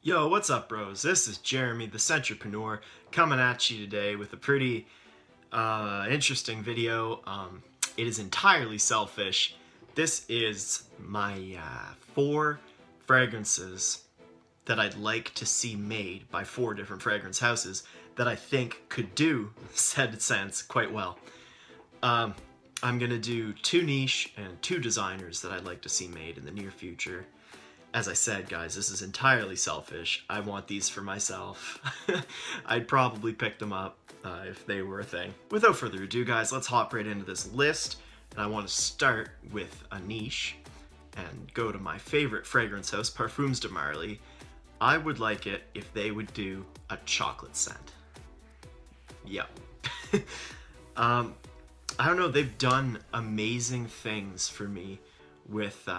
Yo, what's up, bros? This is Jeremy, the Centropreneur, coming at you today with a pretty interesting video. It is entirely selfish. This is my 4 fragrances that I'd like to see made by 4 different fragrance houses that I think could do said scents quite well. I'm gonna do 2 niche and 2 designers that I'd like to see made in the near future. As I said, guys, this is entirely selfish. I want these for myself. I'd probably pick them up if they were a thing. Without further ado, guys, let's hop right into this list. And I want to start with a niche and go to my favorite fragrance house, Parfums de Marly. I would like it if they would do a chocolate scent. Yep. I don't know, they've done amazing things for me with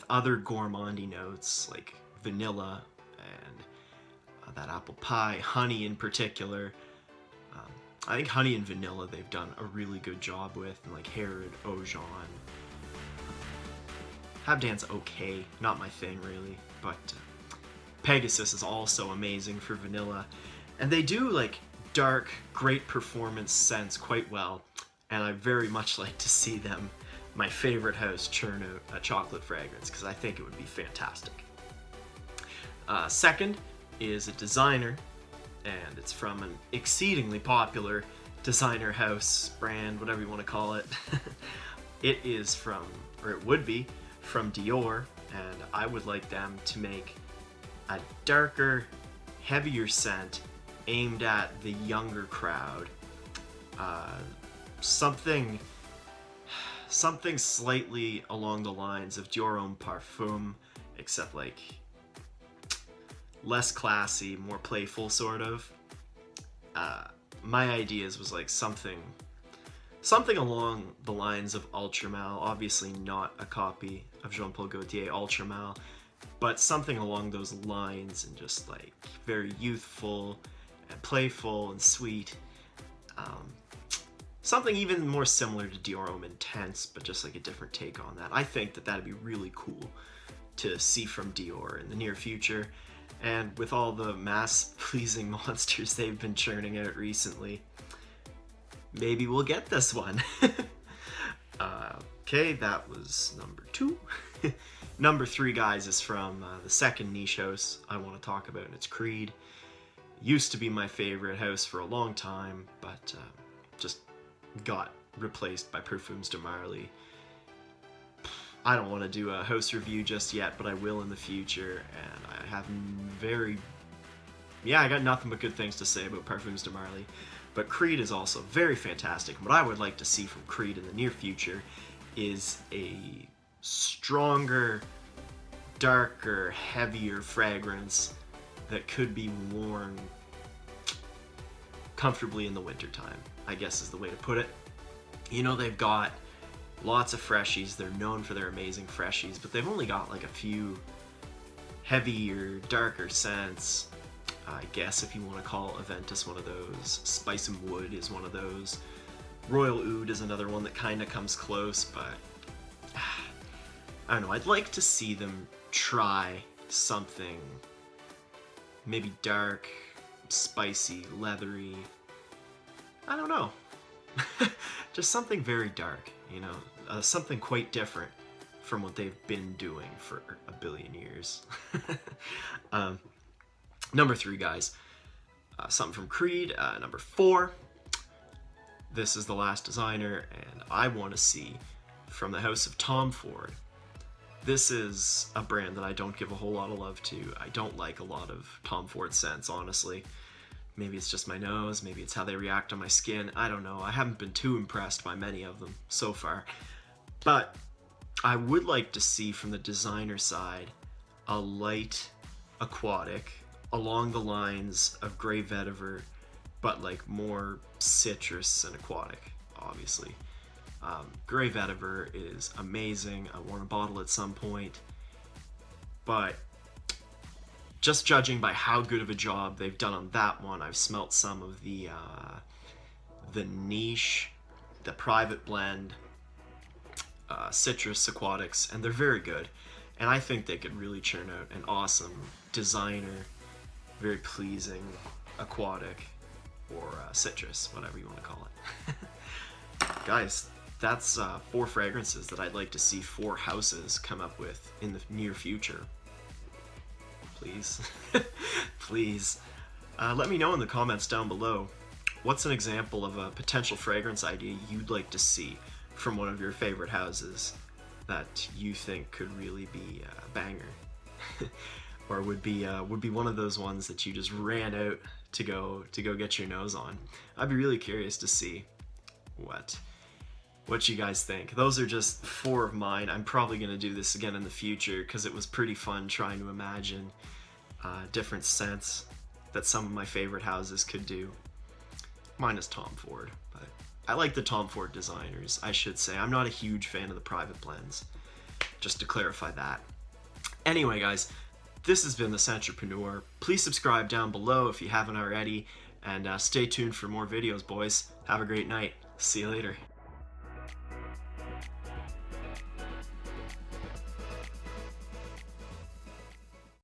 other gourmandy notes like vanilla and that apple pie, honey in particular. I think honey and vanilla they've done a really good job with, and like Herod, Ojon. Habdan's okay, not my thing really, but Pegasus is also amazing for vanilla. And they do like dark, great performance scents quite well, and I very much like to see them, my favorite house, churn out a chocolate fragrance because I think it would be fantastic. Second is a designer, and it's from an exceedingly popular designer house, brand, whatever you want to call it. It is from, or it would be, from Dior, and I would like them to make a darker, heavier scent aimed at the younger crowd. Something slightly along the lines of Dior Homme Parfum, except like less classy, more playful sort of. My ideas was like something along the lines of Ultramal, obviously not a copy of Jean-Paul Gaultier Ultramal, but something along those lines, and just like very youthful and playful and sweet. Something even more similar to Dior Homme Intense, but just like a different take on that. I think that that'd be really cool to see from Dior in the near future. And with all the mass-pleasing monsters they've been churning out recently, maybe we'll get this one. Okay, that was number 2. Number 3, guys, is from the second niche house I want to talk about, and it's Creed. Used to be my favorite house for a long time, but just got replaced by Parfums de Marly. I don't want to do a house review just yet, but I will in the future, and I have I got nothing but good things to say about Parfums de Marly. But Creed is also very fantastic. What I would like to see from Creed in the near future is a stronger, darker, heavier fragrance that could be worn comfortably in the wintertime, I guess is the way to put it. You know, they've got lots of freshies. They're known for their amazing freshies, but they've only got like a few heavier, darker scents. I guess if you want to call Aventus one of those. Spice and Wood is one of those. Royal Oud is another one that kind of comes close, but I don't know. I'd like to see them try something maybe dark, spicy, leathery. I don't know. Just something very dark, you know, something quite different from what they've been doing for a billion years. Number 3, guys, something from Creed. Number 4, this is the last designer, and I want to see from the house of Tom Ford. This is a brand that I don't give a whole lot of love to. I don't like a lot of Tom Ford scents, honestly. Maybe it's just my nose, maybe it's how they react on my skin, I don't know. I haven't been too impressed by many of them so far. But I would like to see from the designer side a light aquatic along the lines of Grey Vetiver, but like more citrus and aquatic, obviously. Grey Vetiver is amazing. I want a bottle at some point, but just judging by how good of a job they've done on that one, I've smelt some of the niche, the private blend, citrus aquatics, and they're very good. And I think they could really churn out an awesome designer very pleasing, aquatic, or citrus, whatever you want to call it. Guys, that's 4 fragrances that I'd like to see 4 houses come up with in the near future. Please. Please. Let me know in the comments down below, what's an example of a potential fragrance idea you'd like to see from one of your favorite houses that you think could really be a banger? Or would be one of those ones that you just ran out to go get your nose on. I'd be really curious to see what you guys think. Those are just 4 of mine. I'm probably gonna do this again in the future because it was pretty fun trying to imagine different scents that some of my favorite houses could do. Minus Tom Ford, but I like the Tom Ford designers, I should say. I'm not a huge fan of the private blends, just to clarify that. Anyway, guys, this has been The Centerpreneur. Please subscribe down below if you haven't already, and stay tuned for more videos, boys. Have a great night. See you later.